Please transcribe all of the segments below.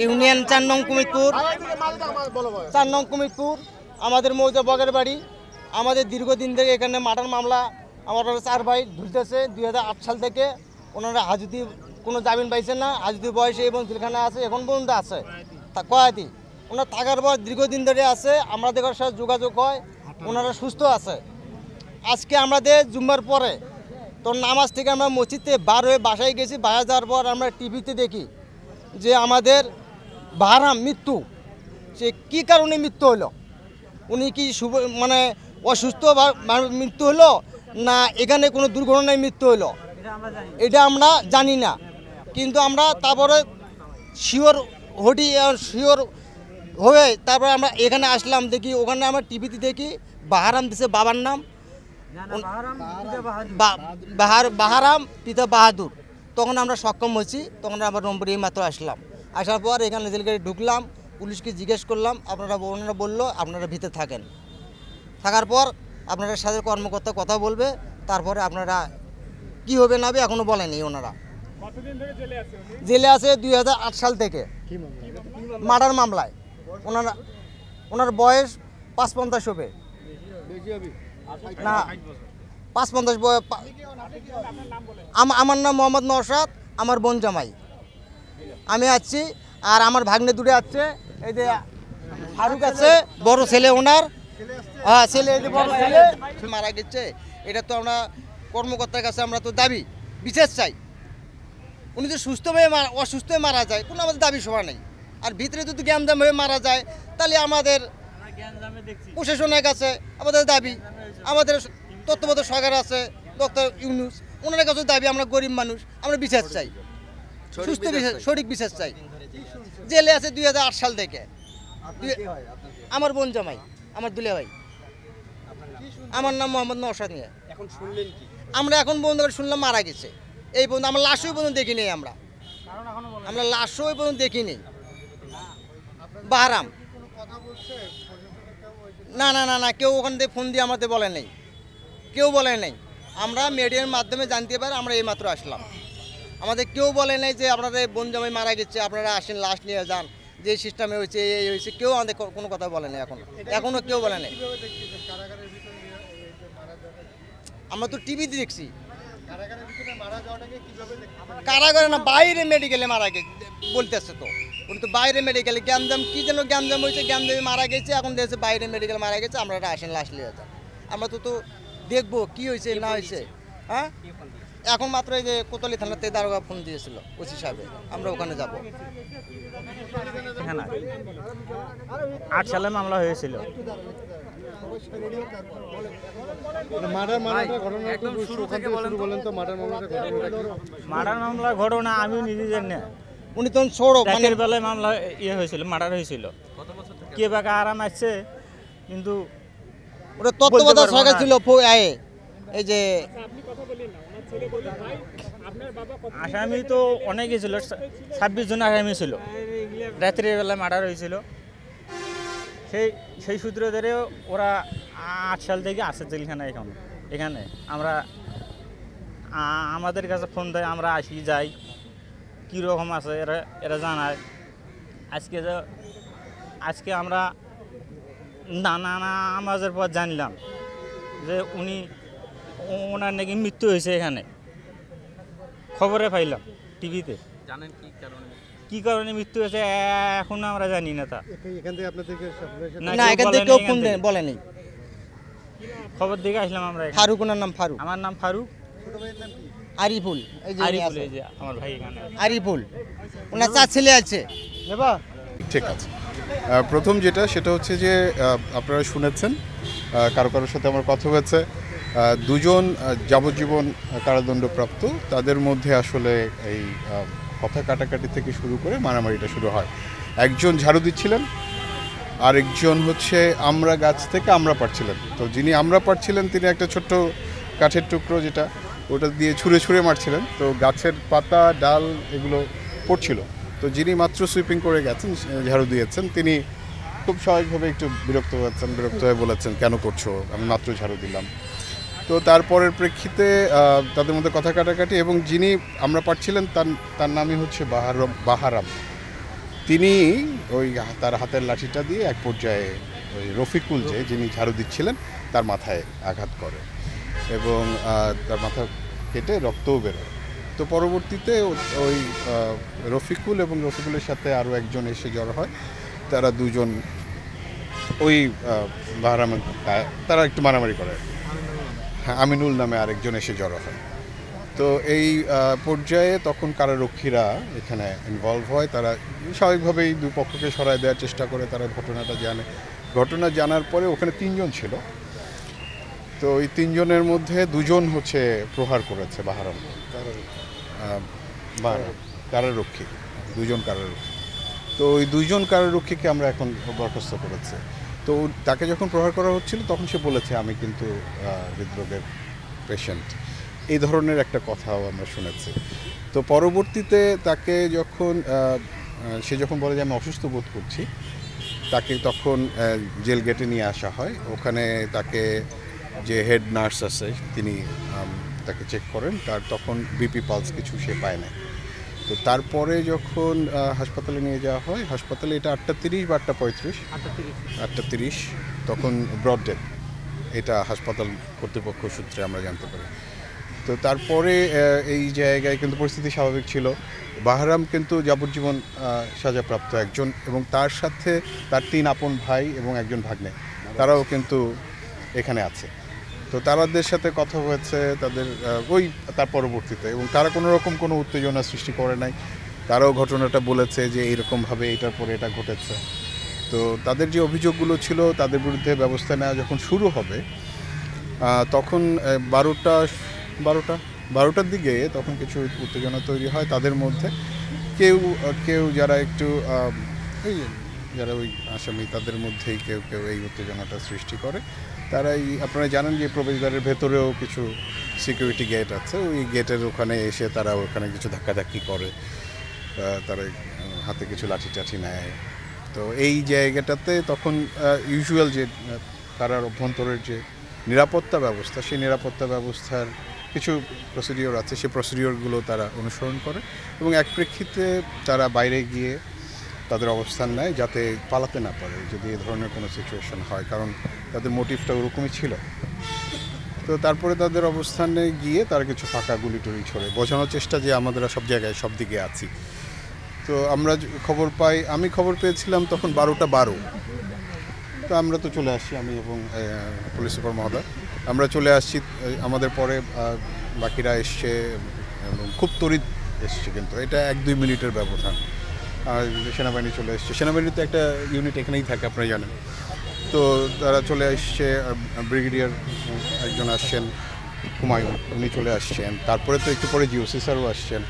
Union ৪ নং কুমিরপুর, ৪ নং কুমিরপুর আমাদের মৌজা বগের বাড়ি। আমাদের দীর্ঘদিন থেকে এখানে মার্ডার মামলা আমার 4 ভাই ঢুকতেছে 2008 সাল থেকে। ওনারা হাজতি কোনো জামিন পাইছেন না, হাজতি বয়সে এবং জেলখানা আছে, এখন পর্যন্ত আছে কয়াতি। ওনার থাকার পর দীর্ঘদিন ধরে আছে, আমাদের সাথে যোগাযোগ হয়, ওনারা সুস্থ আছে। আজকে আমাদের জুম্মার পরে তো নামাজ থেকে আমরা মসজিদে বার হয়ে বাসায় গেছি। বাসায় যাওয়ার পর আমরা টিভিতে দেখি যে আমাদের বাহারাম মৃত্যু, সে কী কারণে মৃত্যু হলো, উনি কি মানে অসুস্থ মৃত্যু হলো না এখানে কোনো দুর্ঘটনায় মৃত্যু হলো, এটা আমরা জানি না। কিন্তু আমরা তারপরে শিওর হয়ে তারপরে আমরা এখানে আসলাম, দেখি ওখানে আমরা টিভিতে দেখি বাহারাম দিছে বাবার নাম, বাহারাম পিতা বাহাদুর। তখন আমরা সক্ষম হয়েছি, তখন আমরা নম্বর এই মাত্র আসলাম। আসার পর এখানে জেলগাড়ি ঢুকলাম, পুলিশকে জিজ্ঞেস করলাম, ওনারা বললো আপনারা ভিতরে থাকেন। থাকার পর আপনারা সাথে কর্মকর্তা কথা বলবে, তারপরে আপনারা কি হবে না হবে এখনও বলেনি। ওনারা জেলে আছে 2008 সাল থেকে মার্ডার মামলায়। ওনার বয়স 55 হবে না, 55। আমার নাম মোহাম্মদ নওশাদ, আমার বোন জামাই, আমি আছি। আর আমার ভাগ্নে দূরে আছে, এই যে ফারুক আছে, বড় ছেলে ওনার। হ্যাঁ ছেলে, এই যে বড় ছেলে মারা গেছে। এটা তো আমরা কর্মকর্তার কাছে আমরা তো দাবি বিশেষ চাই। উনি তো সুস্থ হয়ে অসুস্থ হয়ে মারা যায়, কোনো আমাদের দাবি সভা নেই। আর ভিতরে যদি গ্যাঞ্জাম হয়ে মারা যায় তাহলে আমাদের প্রশাসনের কাছে আমাদের দাবি, আমাদের তত্ত্বাবধায়ক সরকার আছে ডক্টর ইউনূস, ওনার কাছে দাবি আমরা গরিব মানুষ, আমরা বিচার চাই, সুস্থ বিচার, সঠিক বিচার চাই। জেলে আছে 2008 সাল থেকে। আমার বোন জামাই, আমার দুলে ভাই। আমার নাম মোহাম্মদ নওশাদ নিয়ে। আমরা এখন পর্যন্ত শুনলাম মারা গেছে, এই পর্যন্ত আমরা লাশও পর্যন্ত দেখিনি। আমরা লাশও পর্যন্ত দেখিনি। বাহারাম না না না না, কেউ ওখান থেকে ফোন দিয়ে আমাদের বলে নেই, কেউ বলে নেই। আমরা মিডিয়ার মাধ্যমে জানতে পারি, আমরা এইমাত্র আসলাম। আমাদের কেউ বলে নাই যে আপনাদের বোন জামাই মারা গেছে, আপনারা আসেন লাশ নিয়ে যান, যে সিস্টেমে হয়েছে এই হয়েছে, কেউ আমাদের কোনো কথা বলে নাই। এখনও কেউ বলে নাই। আমরা তো টিভিতে দেখছি, কারাগারে না বাইরে মেডিকেলে মারা গেছে বলতেছে। তো উনি তো বাইরে মেডিকেলে গ্যাঞ্জাম কি যেন গ্যাঞ্জাম হয়েছে, গ্যাঞ্জামে মারা গেছে, এখন দেখছে বাইরে মেডিকেল মারা গেছে, আমরা আসেন লাশ নিয়ে যান। আমরা তো দেখবো কি হয়েছে না হয়েছে। হ্যাঁ এখন মাত্র এই যে কোতোয়ালি থানাতে দারোগা ফোন দিয়েছিল ওসি সাহেব, আমরা ওখানে যাব। 8 সালে মামলা হয়েছিল। মার্ডার মামলার ঘটনা আমি নিজে জানি না। উনি তখন ছোড়ো রাতের বেলায় মামলা হয়েছিল, মার্ডার হয়েছিল। কে বা আরাম আসছে, কিন্তু ওটা তত্ত্বাবধায়ক সরকার ছিল। এই যে আসামি তো অনেকই ছিল, 26 জন আসামি ছিল। রাত্রের বেলায় মার্ডার হয়েছিল। সেই সূত্র ধরে ওরা 8 সাল থেকে আছে জেলখানা। এখানে আমরা আমাদের কাছে ফোন দেয়, আমরা আসি যাই, কীরকম আছে এরা জানায়। আজকে আমরা নামাজের পর জানলাম যে ওনার নাকি মৃত্যু হয়েছে। এখানে খবরে পাইলাম টিভিতে। জানেন কি কারণে মৃত্যু হয়েছে এখনো আমরা জানি না। তা না, এখান থেকে কেউ ফোন বলেনি। খবর দেখে আসলাম আমরা। ফারুক, ওনার নাম ফারুক। আমার নাম ফারুক। আরিফুল, এই যে আমার ভাই এখানে আরিফুল, ওনার 4 ছেলে আছে। ঠিক আছে। প্রথম সেটা হচ্ছে যে আপনারা শুনেছেন, কারোর সাথে আমার কথা হয়েছে। 2 জন যাবজ্জীবন কারাদণ্ডপ্রাপ্ত, তাদের মধ্যে আসলে এই কথা কাটাকাটি থেকে শুরু করে মারামারিটা শুরু হয়। একজন ঝাড়ু দিচ্ছিলেন, আরেকজন হচ্ছে আমরা গাছ থেকে আমরা পাড়ছিলেন। তো যিনি আমরা পাড়ছিলেন তিনি একটা ছোট্ট কাঠের টুকরো যেটা ওটা দিয়ে ছুঁড়ে মারছিলেন। তো গাছের পাতা ডাল এগুলো পড়ছিল। তো যিনি মাত্র সুইপিং করে গেছেন, ঝাড়ু দিয়েছেন, তিনি খুব স্বাভাবিকভাবে একটু বিরক্ত হয়ে বলেছেন, কেন করছো, আমি মাত্র ঝাড়ু দিলাম। তো তারপরের প্রেক্ষিতে তাদের মধ্যে কথা কাটাকাটি, এবং যিনি আমরা পাচ্ছিলেন তার নামই হচ্ছে বাহারাম। তিনি ওই তার হাতের লাঠিটা দিয়ে এক পর্যায়ে ওই রফিকুল যিনি ঝাড়ু দিচ্ছিলেন তার মাথায় আঘাত করে এবং তার মাথা কেটে রক্তও বেরোয়। তো পরবর্তীতে ওই রফিকুল এবং রফিকুলের সাথে আরও একজন এসে জড়ো হয়। তারা দুজন ওই বাহারামের তারা একটু মারামারি করে। হ্যাঁ, আমিনুল নামে আরেকজন এসে জড়ো হয়। তো এই পর্যায়ে তখন কারারক্ষীরা এখানে ইনভলভ হয়। তারা স্বাভাবিকভাবেই দুই পক্ষকে সরায় দেওয়ার চেষ্টা করে। তারা ঘটনাটা জানে। ঘটনা জানার পরে ওখানে 3 জন ছিল। তো ওই 3 জনের মধ্যে 2 জন হচ্ছে প্রহার করেছে বাহারাম কারারক্ষী, 2 জন কারারক্ষী। তো ওই 2 জন কারারক্ষীকে আমরা এখন বরখাস্ত করেছি। তো তাকে যখন প্রহার করা হচ্ছিল তখন সে বলেছে আমি কিন্তু হৃদরোগের পেশেন্ট, এই ধরনের একটা কথাও আমরা শুনেছি। তো পরবর্তীতে তাকে যখন সে যখন বলে যে আমি অসুস্থ বোধ করছি, তাকে তখন জেল গেটে নিয়ে আসা হয়। ওখানে তাকে যে হেড নার্স আছে তিনি তাকে চেক করেন। তার তখন বিপি পালস কিছু সে পায় না। তো তারপরে যখন হাসপাতালে নিয়ে যাওয়া হয়, হাসপাতালে এটা 8:30 বা 8:35, 8:30 তখন ব্রড ডেথ, এটা হাসপাতাল কর্তৃপক্ষ সূত্রে আমরা জানতে পারি। তো তারপরে এই জায়গায় কিন্তু পরিস্থিতি স্বাভাবিক ছিল। বাহারাম কিন্তু যাবজ্জীবন সাজাপ্রাপ্ত একজন এবং তার সাথে তার 3 আপন ভাই এবং একজন ভাগ্নে, তারাও কিন্তু এখানে আছে। তো তাদের সাথে কথা হয়েছে তাদের তার পরবর্তীতে, এবং তারা কোনো রকম কোনো উত্তেজনা সৃষ্টি করে নাই। তারাও ঘটনাটা বলেছে যে এইরকমভাবে এটার পরে এটা ঘটেছে। তো তাদের যে অভিযোগগুলো ছিল তাদের বিরুদ্ধে ব্যবস্থা নেওয়া যখন শুরু হবে তখন 12টার দিকে তখন কিছু উত্তেজনা তৈরি হয় তাদের মধ্যে। কেউ যারা একটু যারা ওই আসামি তাদের মধ্যেই কেউ এই উত্তেজনাটা সৃষ্টি করে। তারাই আপনারা জানেন যে প্রবেশদ্বারের ভেতরেও কিছু সিকিউরিটি গেট আছে, ওই গেটের ওখানে এসে তারা ওখানে কিছু ধাক্কাধাক্কি করে, তারা হাতে কিছু লাঠি টাঠি নেয়। তো এই জায়গাটাতে তখন ইউজুয়াল যে কারার অভ্যন্তরের যে নিরাপত্তা ব্যবস্থা, সেই নিরাপত্তা ব্যবস্থার কিছু প্রসিডিওর আছে, সেই প্রসিডিওরগুলো তারা অনুসরণ করে এবং এক প্রেক্ষিতে তারা বাইরে গিয়ে তাদের অবস্থান নেয় যাতে পালাতে না পারে যদি এ ধরনের কোনো সিচুয়েশন হয়, কারণ তাদের মোটিভটা ওরকমই ছিল। তো তারপরে তাদের অবস্থানে গিয়ে তারা কিছু ফাঁকা গুলি টুলি ছড়ে বোঝানোর চেষ্টা যে আমাদের সব জায়গায় সব দিকে আছি। তো আমরা খবর পাই, আমি খবর পেয়েছিলাম তখন 12:12। তো আমরা তো চলে আসছি, আমি এবং পুলিশ সুপার মহোদয় আমরা চলে আসছি। আমাদের পরে বাকিরা এসছে এবং খুব তড়িৎ এসছে, কিন্তু এটা 1-2 মিনিটের ব্যবধান। আর সেনাবাহিনী চলে এসছে, সেনাবাহিনীতে একটা ইউনিট এখানেই থাকে আপনারা জানেন। তো তারা চলে আসছে, ব্রিগেডিয়ার একজন আসছেন হুমায়ুন, উনি চলে আসছেন। তারপরে তো একটু পরে জিওসি স্যারও আসছেন,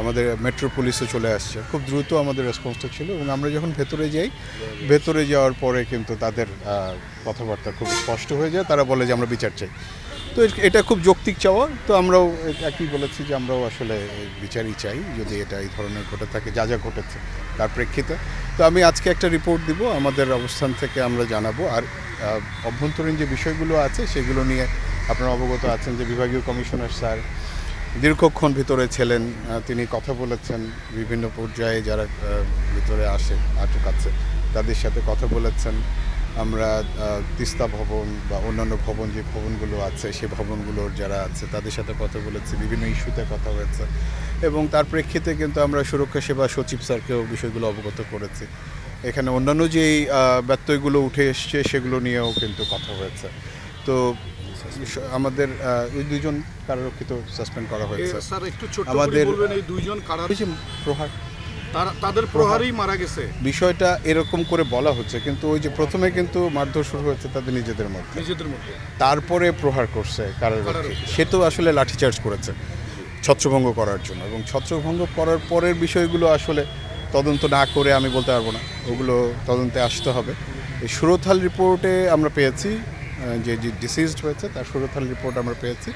আমাদের মেট্রো পুলিশও চলে আসছে। খুব দ্রুত আমাদের রেসপন্সটা ছিল এবং আমরা যখন ভেতরে যাওয়ার পরে কিন্তু তাদের কথাবার্তা খুব স্পষ্ট হয়ে যায়। তারা বলে যে আমরা বিচার চাই। তো এটা খুব যৌক্তিক চাওয়া। তো আমরাও একই বলেছি যে আমরাও আসলে বিচারই চাই যদি এটা এই ধরনের ঘটে থাকে, যা ঘটেছে তার প্রেক্ষিতে। তো আমি আজকে একটা রিপোর্ট দিব, আমাদের অবস্থান থেকে আমরা জানাবো। আর অভ্যন্তরীণ যে বিষয়গুলো আছে সেগুলো নিয়ে আপনারা অবগত আছেন যে বিভাগীয় কমিশনার স্যার দীর্ঘক্ষণ ভিতরে ছিলেন, তিনি কথা বলেছেন। বিভিন্ন পর্যায়ে যারা ভিতরে আটক আছে তাদের সাথে কথা বলেছেন। আমরা তিস্তা ভবন বা অন্যান্য ভবন যে ভবনগুলো আছে সেই ভবনগুলোর যারা আছে তাদের সাথে কথা বলেছি, বিভিন্ন ইস্যুতে কথা হয়েছে এবং তার প্রেক্ষিতে কিন্তু আমরা সুরক্ষা সেবা সচিব স্যারকেও বিষয়গুলো অবগত করেছি। এখানে অন্যান্য যেই ব্যত্যয়গুলো উঠে এসছে সেগুলো নিয়েও কিন্তু কথা হয়েছে। তো আমাদের ওই 2 জন কারারক্ষিত সাসপেন্ড করা হয়েছে। স্যার একটু ছোট করে বলবেন এই 2 জন প্রহার তাদের প্রহারেই মারা গেছে বিষয়টা এরকম করে বলা হচ্ছে, কিন্তু ওই যে প্রথমে কিন্তু মারধর শুরু হয়েছে তাদের নিজেদের মধ্যে, তারপরে প্রহার করছে কারারক্ষী। সে তো আসলে লাঠিচার্জ করেছে ছত্রভঙ্গ করার জন্য, এবং ছত্রভঙ্গ করার পরের বিষয়গুলো আসলে তদন্ত না করে আমি বলতে পারবো না, ওগুলো তদন্তে আসতে হবে। এই সুরথাল রিপোর্টে আমরা পেয়েছি যে ডিসিজড হয়েছে তার সুরথাল রিপোর্ট আমরা পেয়েছি।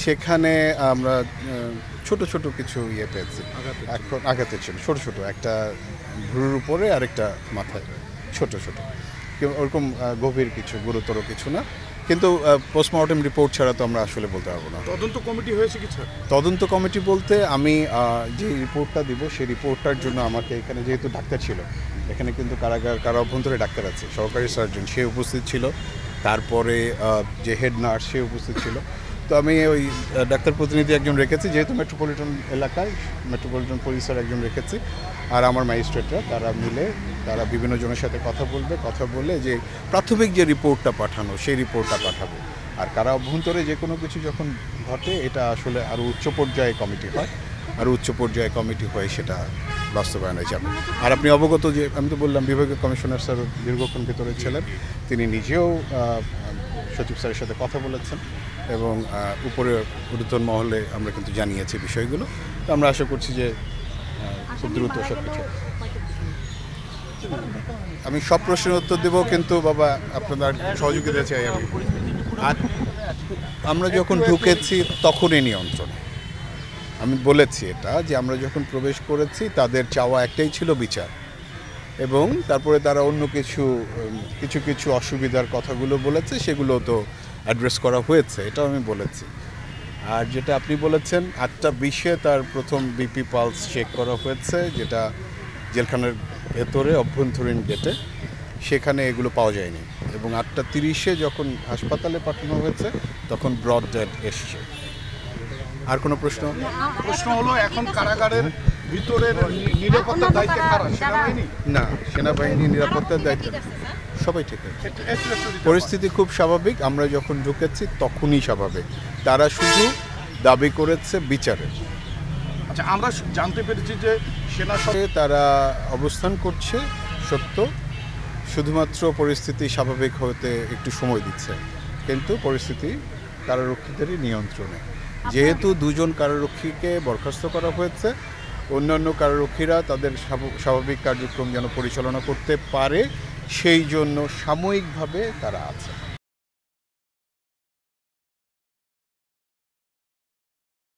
সেখানে আমরা ছোট ছোট কিছু পেয়েছি, আঘাতের ছিল ছোট ছোট, একটা ভুরুর উপরে আরেকটা মাথায় ছোট ছোট, ওরকম গভীর কিছু, গুরুতর কিছু না। কিন্তু পোস্টমর্টম রিপোর্ট ছাড়া তো আমরা আসলে বলতে পারবো না। তদন্ত কমিটি হয়েছে কি স্যার? তদন্ত কমিটি বলতে আমি যে রিপোর্টটা দিব সেই রিপোর্টটার জন্য আমাকে এখানে যেহেতু ডাক্তার ছিল, এখানে কিন্তু কারা অভ্যন্তরে ডাক্তার আছে, সহকারী সার্জন সে উপস্থিত ছিল, তারপরে যে হেড নার্স সে উপস্থিত ছিল। তো আমি ওই ডাক্তার প্রতিনিধি একজন রেখেছি, যেহেতু মেট্রোপলিটন এলাকায় মেট্রোপলিটন পুলিশের একজন রেখেছি, আর আমার ম্যাজিস্ট্রেটরা তারা মিলে তারা বিভিন্ন জনের সাথে কথা বলে যে প্রাথমিক যে রিপোর্টটা পাঠানো সেই রিপোর্টটা পাঠাবো। আর কারা অভ্যন্তরে যে কোনো কিছু যখন ঘটে এটা আসলে আরও উচ্চ পর্যায়ে কমিটি হয়, আর উচ্চ পর্যায়ে কমিটি হয়ে সেটা বাস্তবায়নে যাবে। আর আপনি অবগত যে আমি তো বললাম বিভাগীয় কমিশনার স্যার দীর্ঘক্ষণ ভিতরে ছিলেন, তিনি নিজেও সচিব স্যারের সাথে কথা বলেছেন এবং উপরে ঊর্ধ্বতন মহলে আমরা কিন্তু জানিয়েছি বিষয়গুলো। তো আমরা আশা করছি যে খুব দ্রুত সব কিছু। আমি সব প্রশ্নের উত্তর দেবো, কিন্তু বাবা আপনাদের সহযোগিতা চাই আমি। আর আমরা যখন ঢুকেছি তখনই নিয়ন্ত্রণ, আমি বলেছি এটা যে আমরা যখন প্রবেশ করেছি তাদের চাওয়া একটাই ছিল বিচার, এবং তারপরে তারা অন্য কিছু অসুবিধার কথাগুলো বলেছে, সেগুলো তো অ্যাড্রেস করা হয়েছে, এটাও আমি বলেছি। আর যেটা আপনি বলেছেন 8:20 তার প্রথম বিপি পালস চেক করা হয়েছে, যেটা জেলখানার ভেতরে অভ্যন্তরীণ গেটে, সেখানে এগুলো পাওয়া যায়নি, এবং 8:30 যখন হাসপাতালে পাঠানো হয়েছে তখন ব্রড ডেড এসছে। আর কোনো প্রশ্ন? প্রশ্ন হলো এখন কারাগারের ভিতরের নিরাপত্তার দায়িত্বে কারা? সেনাবাহিনী? না, সেনাবাহিনী নিরাপত্তার দায়িত্ব না। সবাই ঠিক আছে, পরিস্থিতি খুব স্বাভাবিক। আমরা যখন ঢুকেছি তখনই স্বাভাবিক, তারা শুধু দাবি করেছে বিচারের। আচ্ছা, আমরা জানতে পেরেছি যে সেনা তারা অবস্থান করছে সত্য, শুধুমাত্র পরিস্থিতি স্বাভাবিক হতে একটু সময় দিচ্ছে, কিন্তু পরিস্থিতি কারারক্ষীদেরই নিয়ন্ত্রণে। যেহেতু 2 জন কারারক্ষীকে বরখাস্ত করা হয়েছে, অন্যান্য কারারক্ষীরা তাদের স্বাভাবিক কার্যক্রম যেন পরিচালনা করতে পারে সেই জন্য সাময়িকভাবে তারা আছে।